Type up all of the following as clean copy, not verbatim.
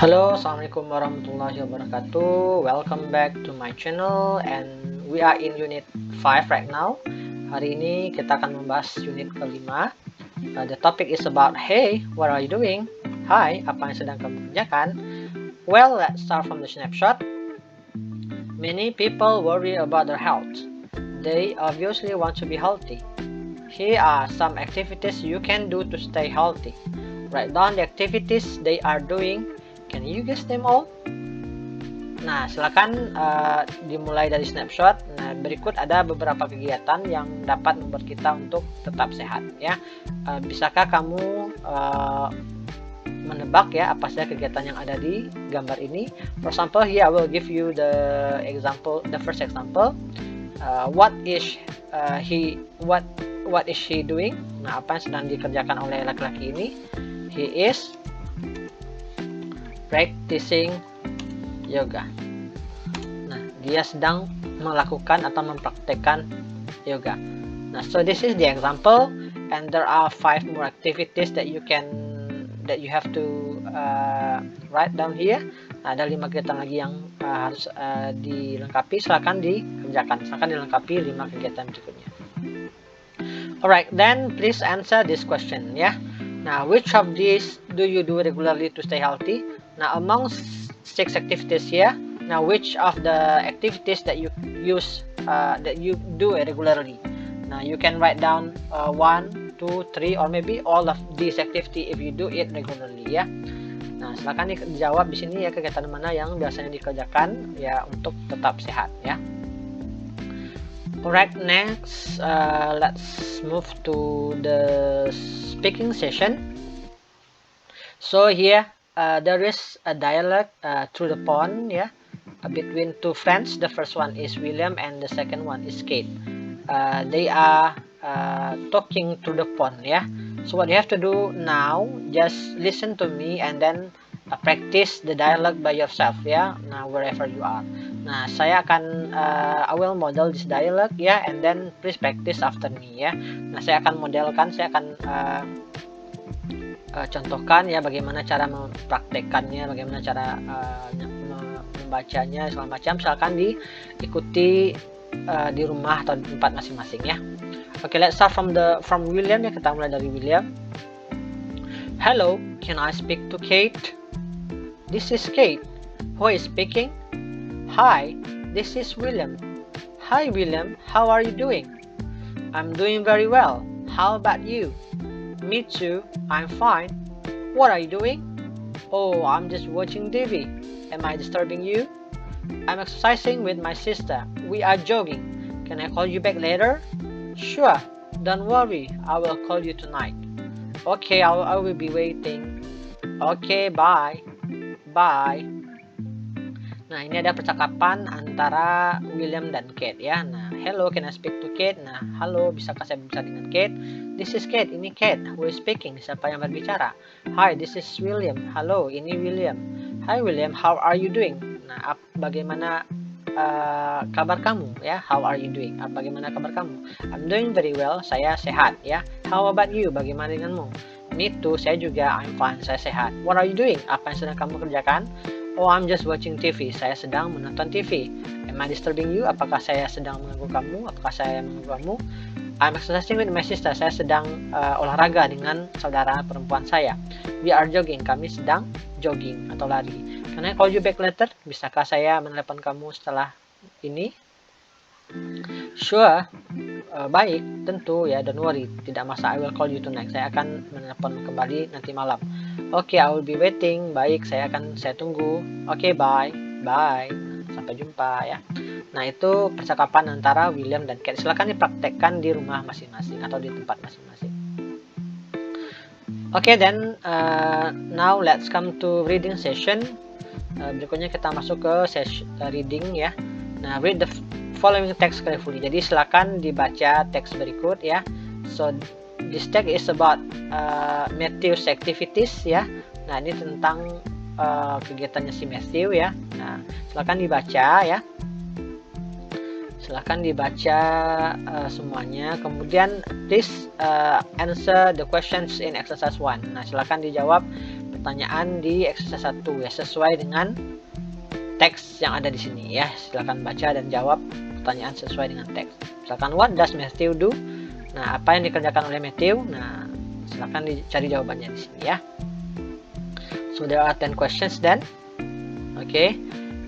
Halo, assalamualaikum warahmatullahi wabarakatuh. Welcome back to my channel, and we are in unit 5 right now. Hari ini kita akan membahas unit kelima. The topic is about, hey, what are you doing? Hai, apa yang sedang kamu kerjakan? Well, let's start from the snapshot. Many people worry about their health. They obviously want to be healthy. Here are some activities you can do to stay healthy. Write down the activities they are doing. Can you guess them all? Nah, silakan dimulai dari snapshot. Nah, berikut ada beberapa kegiatan yang dapat membuat kita untuk tetap sehat, ya. Bisakah kamu menebak ya apa saja kegiatan yang ada di gambar ini? For example, here I will give you the first example. What is she doing? Nah, apa yang sedang dikerjakan oleh laki-laki ini? He is practicing yoga. Nah, dia sedang melakukan atau mempraktekkan yoga. Nah, so this is the example, and there are 5 more activities that you have to write down here. Nah, ada 5 kegiatan lagi yang harus dilengkapi. Silakan dikerjakan. Silakan dilengkapi 5 kegiatan berikutnya. Alright, then please answer this question, ya. Now, which of these do you do regularly to stay healthy? Now, among 6 activities here, now which of the activities that you do regularly? Now, you can write down 1, 2, 3, or maybe all of these activity if you do it regularly, ya. Nah, silakan dijawab di sini ya, kegiatan mana yang biasanya dikerjakan ya untuk tetap sehat, ya. Alright, next let's move to the speaking session. So here there is a dialogue through the phone, yeah, between 2 friends. The first one is William and the second one is Kate. They are talking through the phone, yeah. So what you have to do now, just listen to me and then practice the dialogue by yourself, yeah. Now wherever you are. Nah, saya akan I will model this dialogue, ya, and then please practice after me, ya. Nah, saya akan modelkan, saya akan contohkan ya bagaimana cara mempraktekannya, bagaimana cara membacanya segala macam. Silakan diikuti di rumah atau di tempat masing-masing, ya. Okay, let's start from William, ya. Kita mulai dari William. Hello, can I speak to Kate? This is Kate. Who is speaking? Hi, this is William. Hi William, how are you doing? I'm doing very well. How about you? Me too, I'm fine. What are you doing? Oh, I'm just watching TV. Am I disturbing you? I'm exercising with my sister. We are jogging. Can I call you back later? Sure, don't worry, I will call you tonight. Okay, I will be waiting. Okay, bye. Bye. Nah, ini ada percakapan antara William dan Kate, ya. Nah, hello, can I speak to Kate? Nah, halo, bisakah saya berbicara dengan Kate? This is Kate, ini Kate. Who is speaking? Siapa yang berbicara? Hi, this is William. Halo, ini William. Hi William, how are you doing? Nah, bagaimana kabar kamu, ya? How are you doing? Bagaimana kabar kamu? I'm doing very well, saya sehat, ya. How about you? Bagaimana denganmu? Me too, saya juga, I'm fine, saya sehat. What are you doing? Apa yang sedang kamu kerjakan? Oh, I'm just watching TV. Saya sedang menonton TV. Am I disturbing you? Apakah saya sedang mengganggu kamu? Apakah saya mengganggu kamu? I'm exercising with my sister. Saya sedang olahraga dengan saudara perempuan saya. We are jogging. Kami sedang jogging atau lari. Can I call you back later? Bisakah saya menelepon kamu setelah ini? Sure. Baik, tentu ya, don't worry. Tidak masalah, I will call you tonight. Saya akan menelepon kembali nanti malam. Okay, I will be waiting. Baik, saya tunggu. Okay, bye. Bye. Sampai jumpa, ya. Nah, itu percakapan antara William dan Kate. Silakan dipraktekkan di rumah masing-masing atau di tempat masing-masing. Okay, then now let's come to reading session. Berikutnya kita masuk ke session reading, ya. Nah, read the following text carefully. Jadi silakan dibaca teks berikut, ya. So this text is about Matthew's activities, ya. Nah, ini tentang kegiatannya si Matthew, ya. Nah, silakan dibaca, ya. Silakan dibaca semuanya. Kemudian please answer the questions in exercise 1. Nah, silakan dijawab pertanyaan di exercise 1 ya, sesuai dengan teks yang ada di sini ya. Silakan baca dan jawab pertanyaan sesuai dengan teks. Misalkan what does Matthew do? Nah, apa yang dikerjakan oleh Matthew? Nah, silakan dicari jawabannya di sini ya. So there are 10 questions then. Okay.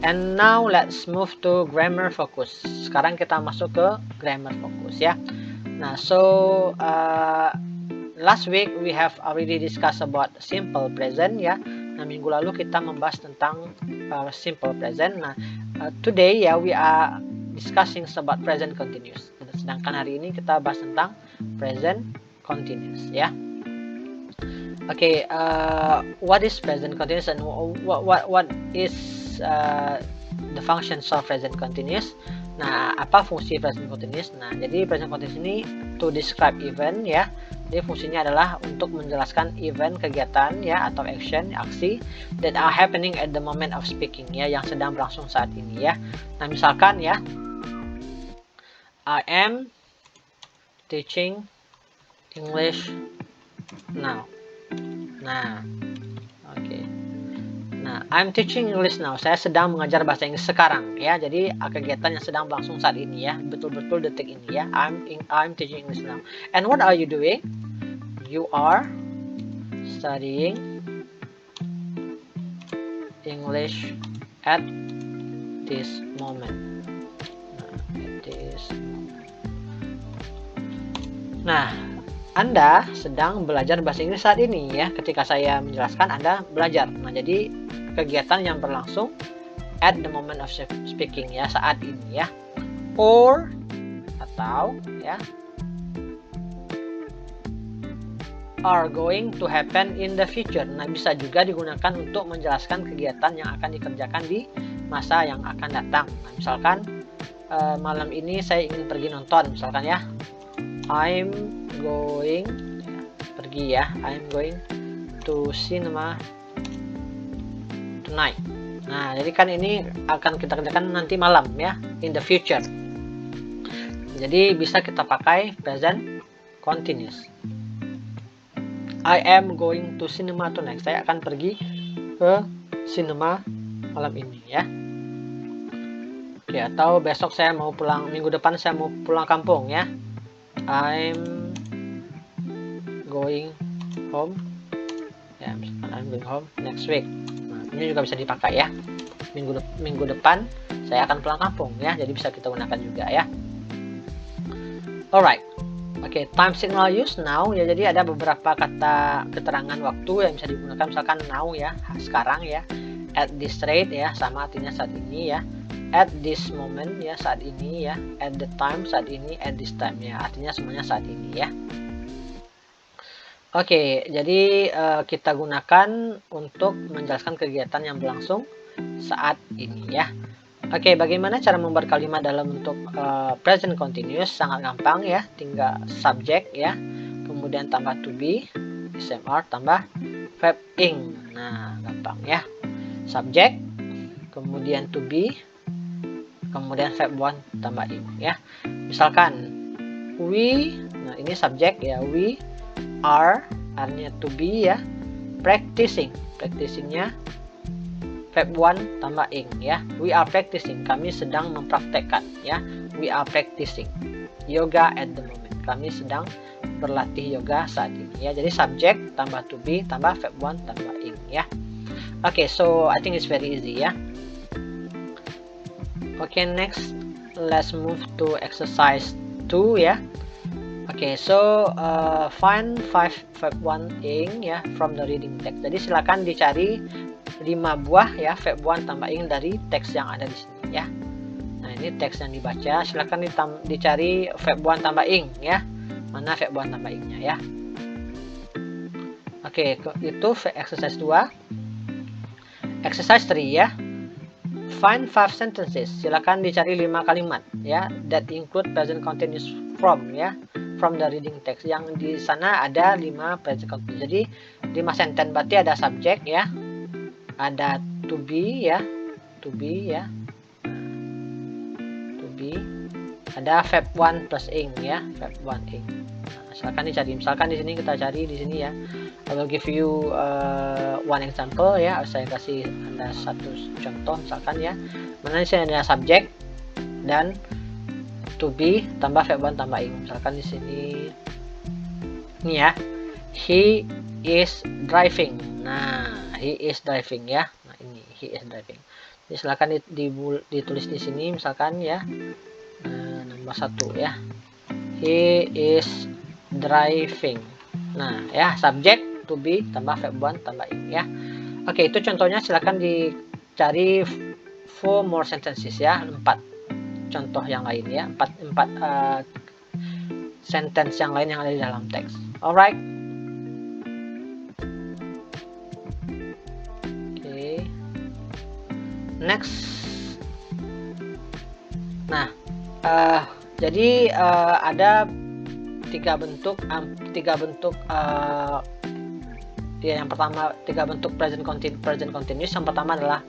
And now let's move to grammar focus. Sekarang kita masuk ke grammar focus ya. Nah, so last week we have already discussed about simple present ya. Nah, minggu lalu kita membahas tentang simple present. Nah, today ya we are discussing about present continuous. Sedangkan hari ini kita bahas tentang present continuous ya. Okay, what is present continuous and what is the functions of present continuous? Nah, apa fungsi present continuous? Nah, jadi present continuous ini to describe event ya. Jadi fungsinya adalah untuk menjelaskan event, kegiatan ya, atau action, aksi that are happening at the moment of speaking ya, yang sedang berlangsung saat ini ya. Nah, misalkan ya, I am teaching English now. Nah, oke. Nah, I'm teaching English now. Saya sedang mengajar bahasa Inggris sekarang ya. Jadi kegiatan yang sedang berlangsung saat ini ya, betul-betul detik ini ya. I'm teaching English now. And what are you doing? You are studying English at this moment. Nah, Anda sedang belajar bahasa Inggris saat ini ya. Ketika saya menjelaskan, Anda belajar. Nah, jadi kegiatan yang berlangsung at the moment of speaking ya, saat ini ya. Or atau ya, are going to happen in the future. Nah, bisa juga digunakan untuk menjelaskan kegiatan yang akan dikerjakan di masa yang akan datang. Nah, misalkan malam ini saya ingin pergi nonton, misalkan ya. I'm going pergi ya. I'm going to cinema tonight. Nah, jadi kan ini akan kita kerjakan nanti malam ya, in the future. Jadi bisa kita pakai present continuous. I am going to cinema tonight. Saya akan pergi ke cinema malam ini ya. Oke, atau besok saya mau pulang, minggu depan saya mau pulang kampung ya. I'm going home ya, misalkan I'm going home next week. Nah, ini juga bisa dipakai ya, minggu depan saya akan pulang kampung ya, jadi bisa kita gunakan juga ya. Alright, oke, time signal use now ya, jadi ada beberapa kata keterangan waktu yang bisa digunakan, misalkan now ya, sekarang ya, at this rate ya, sama artinya saat ini ya, at this moment ya, saat ini ya, at the time saat ini, at this time ya, artinya semuanya saat ini ya. Oke, jadi kita gunakan untuk menjelaskan kegiatan yang berlangsung saat ini ya. Oke, bagaimana cara membuat kalimat dalam bentuk present continuous? Sangat gampang ya, tinggal subject ya, kemudian tambah to be, SMR, tambah verb ing. Nah, gampang ya. Subject, kemudian to be, kemudian verb 1 tambah ing ya. Misalkan we, nah ini subjek ya, we are, artinya to be ya, practicingnya verb 1 tambah ing ya. We are practicing, kami sedang mempraktekkan ya. We are practicing yoga at the moment, kami sedang berlatih yoga saat ini ya. Jadi subjek tambah to be tambah verb 1 tambah ing ya. Oke, so I think it's very easy ya. Okay, next let's move to exercise 2 ya. Okay, so find 5 verb 1 ing ya from the reading text. Jadi silakan dicari 5 buah ya verb 1 tambah ing dari teks yang ada di sini ya. Nah, ini teks yang dibaca, silakan dicari verb 1 tambah ing ya. Mana verb 1 tambah ingnya ya. Oke, itu exercise 2. Exercise 3 ya. Find 5 sentences. Silakan dicari 5 kalimat ya that include present continuous from ya, from the reading text. Yang di sana ada 5 present continuous. Jadi 5 sentence berarti ada subjek ya. Ada to be ya. To be ya. To be. ada verb 1 plus ing ya, verb 1 ing. Nah, silakan dicari. Misalkan di sini kita cari di sini ya. I will give you one example ya. Saya kasih Anda satu contoh misalkan ya. Mana di sini ada subjek dan to be tambah verb 1 tambah ing. Misalkan di sini ini ya. He is driving. Nah, he is driving ya. Nah, ini he is driving. Jadi silakan ditulis di sini misalkan ya. Nomor 1 ya. He is driving. Nah, ya, subjek to be tambah verb 1 tambah ing ya. Oke, itu contohnya. Silakan dicari 4 more sentences ya. 4 contoh yang lain ya. 4 sentence yang lain yang ada di dalam teks. Alright. Oke. Next. Nah, jadi ada tiga bentuk ya. Yang pertama, 3 bentuk present continuous. Yang pertama adalah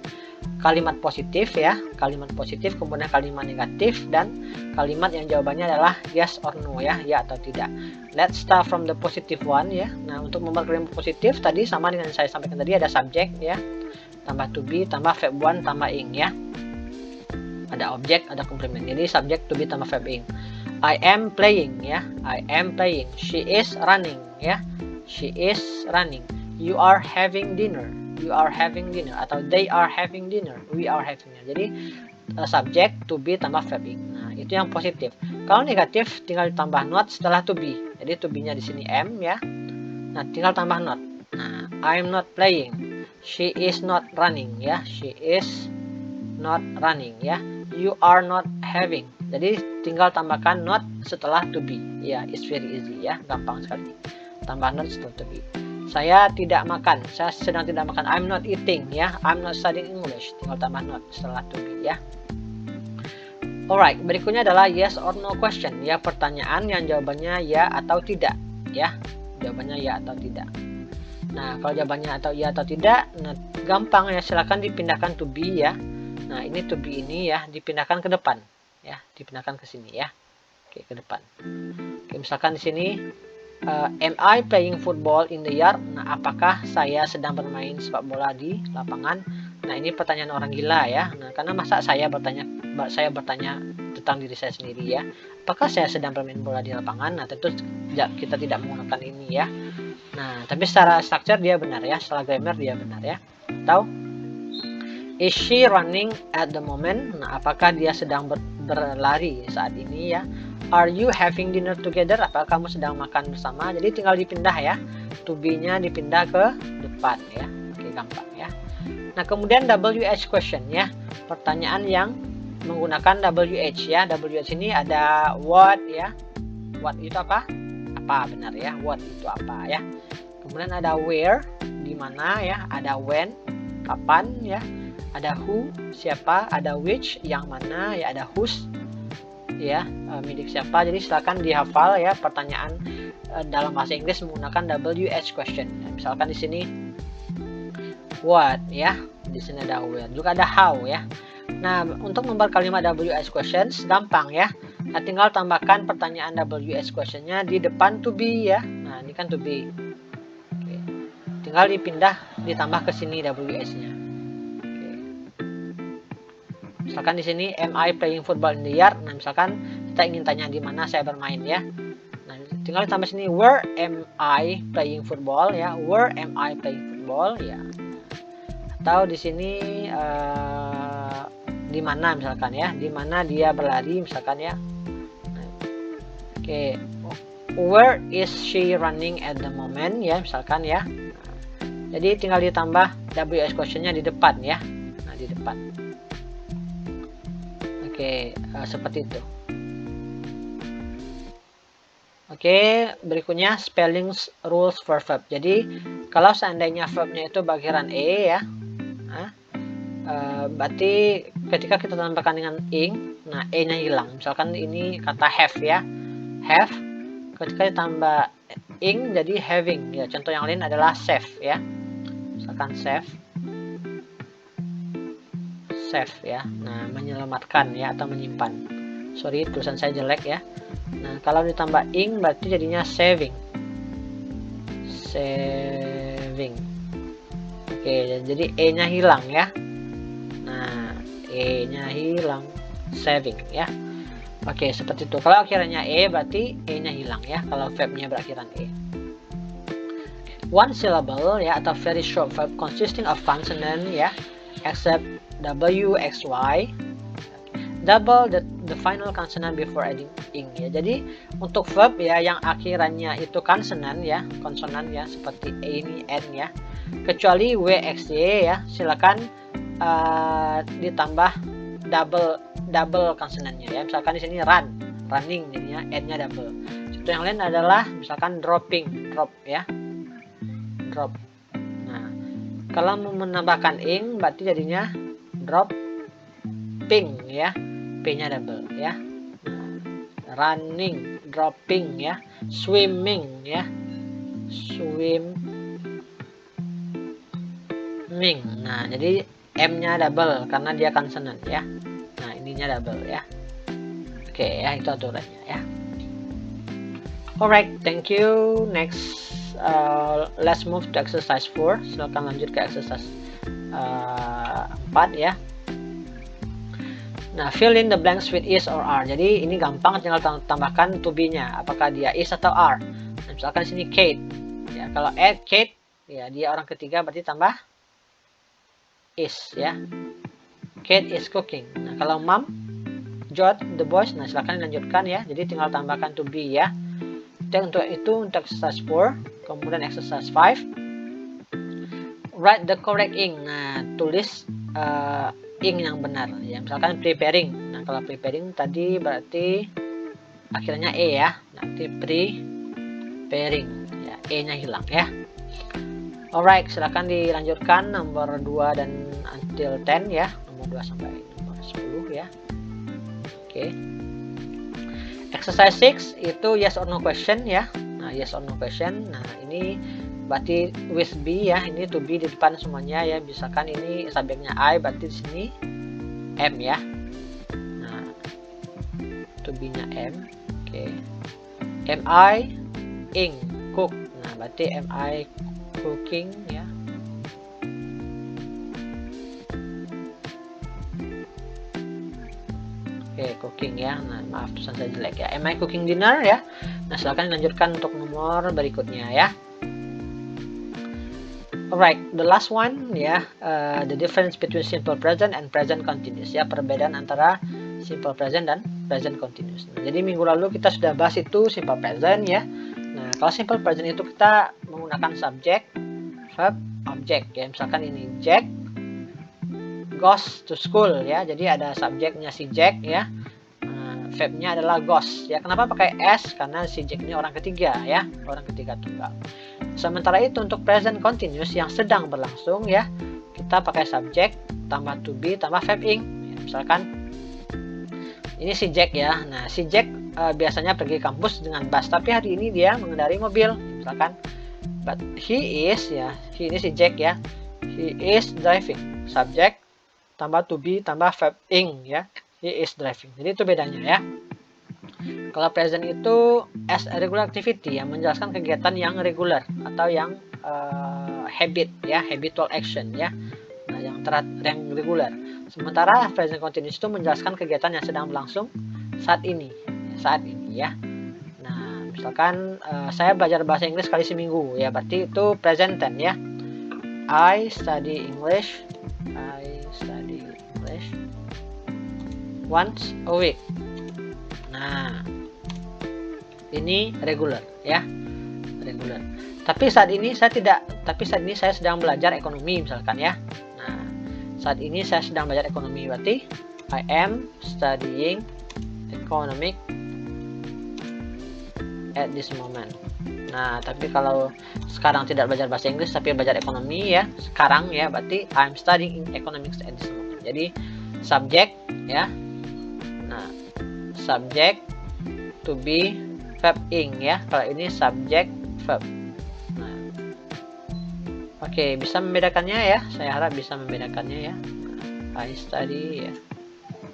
kalimat positif ya, kalimat positif, kemudian kalimat negatif, dan kalimat yang jawabannya adalah yes or no ya, ya atau tidak. Let's start from the positive one ya. Nah, untuk membuat kalimat positif tadi sama dengan saya sampaikan tadi, ada subjek ya, tambah to be, tambah verb 1 tambah ing ya. Ada objek, ada komplement. Jadi subjek to be tambah verb ing. I am playing ya, I am playing. She is running ya, she is running. You are having dinner, you are having dinner, atau they are having dinner, we are having dinner. Jadi subjek to be tambah verb ing. Nah, itu yang positif. Kalau negatif tinggal ditambah not setelah to be. Jadi to be-nya di sini am ya. Nah, tinggal tambah not. Nah, I'm not playing. She is not running ya, she is not running ya. You are not having. Jadi tinggal tambahkan not setelah to be. Ya, it's very easy ya, gampang sekali. Tambah not setelah to be. Saya tidak makan, saya sedang tidak makan. I'm not eating ya, I'm not studying English. Tinggal tambah not setelah to be ya. Alright, berikutnya adalah yes or no question ya, pertanyaan yang jawabannya ya atau tidak ya. Jawabannya ya atau tidak. Nah, kalau jawabannya atau ya atau tidak, nah, gampang ya, silakan dipindahkan to be ya. Nah, ini to be ini ya dipindahkan ke depan ya, dipindahkan ke sini ya. Oke, ke depan. Oke, misalkan di sini am I playing football in the yard? Nah, apakah saya sedang bermain sepak bola di lapangan? Nah, ini pertanyaan orang gila ya. Nah, karena masa saya bertanya tentang diri saya sendiri ya. Apakah saya sedang bermain bola di lapangan? Nah, tentu kita tidak menggunakan ini ya. Nah, tapi secara structure dia benar ya, secara grammar dia benar ya. Atau is she running at the moment? Nah, apakah dia sedang berlari saat ini ya? Are you having dinner together? Apakah kamu sedang makan bersama? Jadi tinggal dipindah ya. To be-nya dipindah ke depan ya. Oke, gampang ya. Nah, kemudian WH question ya. Pertanyaan yang menggunakan WH ya. WH ini ada what ya. What itu apa? Apa, benar ya. What itu apa ya. Kemudian ada where, di mana ya. Ada when, kapan ya. Ada who, siapa. Ada which, yang mana ya. Ada whose ya, milik siapa. Jadi silakan dihafal ya pertanyaan dalam bahasa Inggris menggunakan WH question. Misalkan di sini what ya, di sini ada where, juga ada how ya. Nah, untuk membuat kalimat WH questions gampang ya. Nah, tinggal tambahkan pertanyaan WH questionnya di depan to be ya. Nah, ini kan to be. Oke. Tinggal ditambah ke sini WH-nya. Misalkan di sini am I playing football in the yard? Nah, misalkan kita ingin tanya di mana saya bermain ya. Nah, tinggal ditambah sini where am I playing football ya. Where am I playing football ya. Atau di sini di mana misalkan ya. Di mana dia berlari misalkan ya. Nah, oke. Where is she running at the moment ya misalkan ya. Nah, jadi tinggal ditambah WH question-nya di depan ya. Nah, di depan. Oke, seperti itu. Oke, berikutnya spelling rules for verb. Jadi, kalau seandainya verbnya itu bagian E ya, berarti ketika kita tambahkan dengan ing, nah E-nya hilang. Misalkan ini kata have ya, have. Ketika ditambah ing jadi having. Ya, contoh yang lain adalah save ya. Misalkan save ya. Nah, menyelamatkan ya atau menyimpan. Sorry, tulisan saya jelek ya. Nah, kalau ditambah ing berarti jadinya saving. Saving. Oke, jadi e-nya hilang ya. Nah, e-nya hilang. Saving ya. Oke, seperti itu. Kalau akhirannya e berarti e-nya hilang ya. Kalau verbnya berakhiran e. One syllable ya, atau very short verb consisting of consonant ya, except w, x, y. Double the final consonant before adding ing ya. Jadi untuk verb ya yang akhirannya itu konsonan ya, seperti e ini, n ya. Kecuali w, x, y ya, silakan ditambah double konsonannya ya. Misalkan di sini running jadinya n-nya double. Contoh yang lain adalah misalkan drop ya. Drop. Nah, kalau mau menambahkan ing berarti jadinya dropping ya. P-nya double ya. Running, dropping ya, swimming ya, swimming. Nah, jadi M-nya double karena dia konsonan ya. Nah, ininya double ya. Oke ya, itu aturannya ya. Alright, thank you. Next, let's move to exercise 4. Silakan lanjut ke exercise 4 ya. Nah, fill in the blanks with is or are. Jadi ini gampang, tinggal tambahkan to be-nya. Apakah dia is atau are. Nah, misalkan di sini Kate. Ya, kalau add Kate, ya dia orang ketiga berarti tambah is ya. Kate is cooking. Nah, kalau mom, George, the boys. Nah, silakan dilanjutkan ya. Jadi tinggal tambahkan to be ya. Dan untuk exercise 4. Kemudian exercise 5. Write the correct ing. Nah, tulis ing yang benar ya, misalkan preparing. Nah, kalau preparing tadi berarti akhirnya e ya, nanti preparing ya, e-nya hilang ya. Alright, silakan dilanjutkan nomor 2 dan until 10 ya, nomor 2 sampai nomor 10 ya. Oke. Exercise 6 itu yes or no question ya. Nah, yes or no question. Nah, ini berarti with be ya, ini to be di depan semuanya ya. Misalkan ini subjeknya I, berarti di sini M ya. Nah, to be-nya M. Oke. Am I ing cook. Nah, berarti am I cooking ya. Oke, cooking ya. Nah, maaf tulisan saya jelek ya. Am I cooking dinner ya. Nah, silakan lanjutkan untuk nomor berikutnya ya. Alright, the last one ya, the difference between simple present and present continuous ya, perbedaan antara simple present dan present continuous. Nah, jadi minggu lalu kita sudah bahas itu simple present ya. Nah, kalau simple present itu kita menggunakan subject, verb, object ya. Misalkan ini Jack goes to school ya. Jadi ada subjeknya si Jack ya. Verbnya adalah goes ya. Kenapa pakai s? Karena si Jack ini orang ketiga ya, orang ketiga tunggal. Sementara itu untuk present continuous yang sedang berlangsung ya, kita pakai subjek tambah to be tambah verb ing ya, misalkan ini si Jack ya. Nah, si Jack biasanya pergi kampus dengan bus, tapi hari ini dia mengendarai mobil misalkan. But he is ya, ini si Jack ya, he is driving, subjek tambah to be tambah verb ing ya, he is driving. Jadi itu bedanya ya. Kalau present itu as a regular activity yang menjelaskan kegiatan yang regular atau yang habit ya, habitual action ya. Nah, yang regular. Sementara present continuous itu menjelaskan kegiatan yang sedang berlangsung saat ini ya. Nah, misalkan saya belajar bahasa Inggris sekali seminggu ya, berarti itu present tense ya. I study English once a week. Nah, ini regular ya, regular. Tapi saat ini saya sedang belajar ekonomi misalkan ya. Nah, saat ini saya sedang belajar ekonomi berarti I am studying economic at this moment. Nah, tapi kalau sekarang tidak belajar bahasa Inggris tapi belajar ekonomi ya, sekarang ya, berarti I'm studying economics at this moment. Jadi subject ya. Nah, subject to be verb ing ya. Kalau ini subject verb. Nah, oke, bisa membedakannya ya. Saya harap bisa membedakannya ya. Nah, I study ya.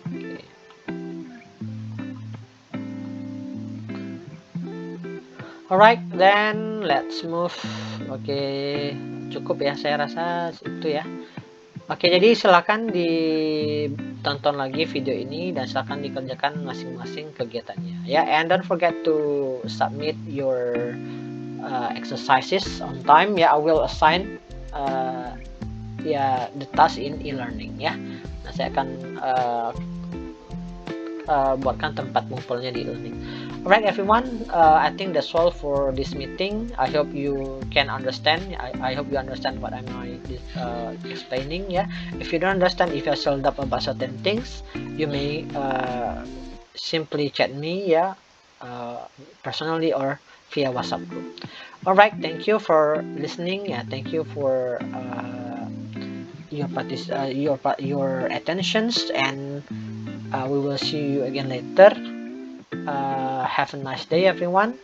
Oke. Alright, then let's move. Oke, cukup ya, saya rasa itu ya. Oke, jadi silakan ditonton lagi video ini dan silakan dikerjakan masing-masing kegiatannya ya. And don't forget to submit your exercises on time ya. I will assign the task in e-learning ya. Nah, saya akan buatkan tempat ngumpulnya di e-learning. Alright everyone, I think that's all for this meeting. I hope you can understand. I hope you understand what I'm explaining. Yeah, if you don't understand, if you're sold up about certain things, you may simply chat me, yeah, personally or via WhatsApp group. Alright, thank you for listening. Yeah, thank you for your attentions, and we will see you again later. Have a nice day everyone.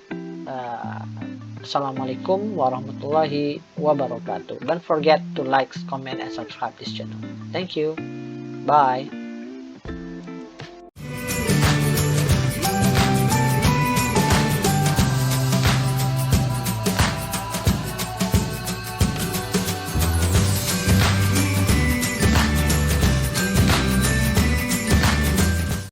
Assalamualaikum warahmatullahi wabarakatuh. Don't forget to like, comment, and subscribe this channel. Thank you. Bye.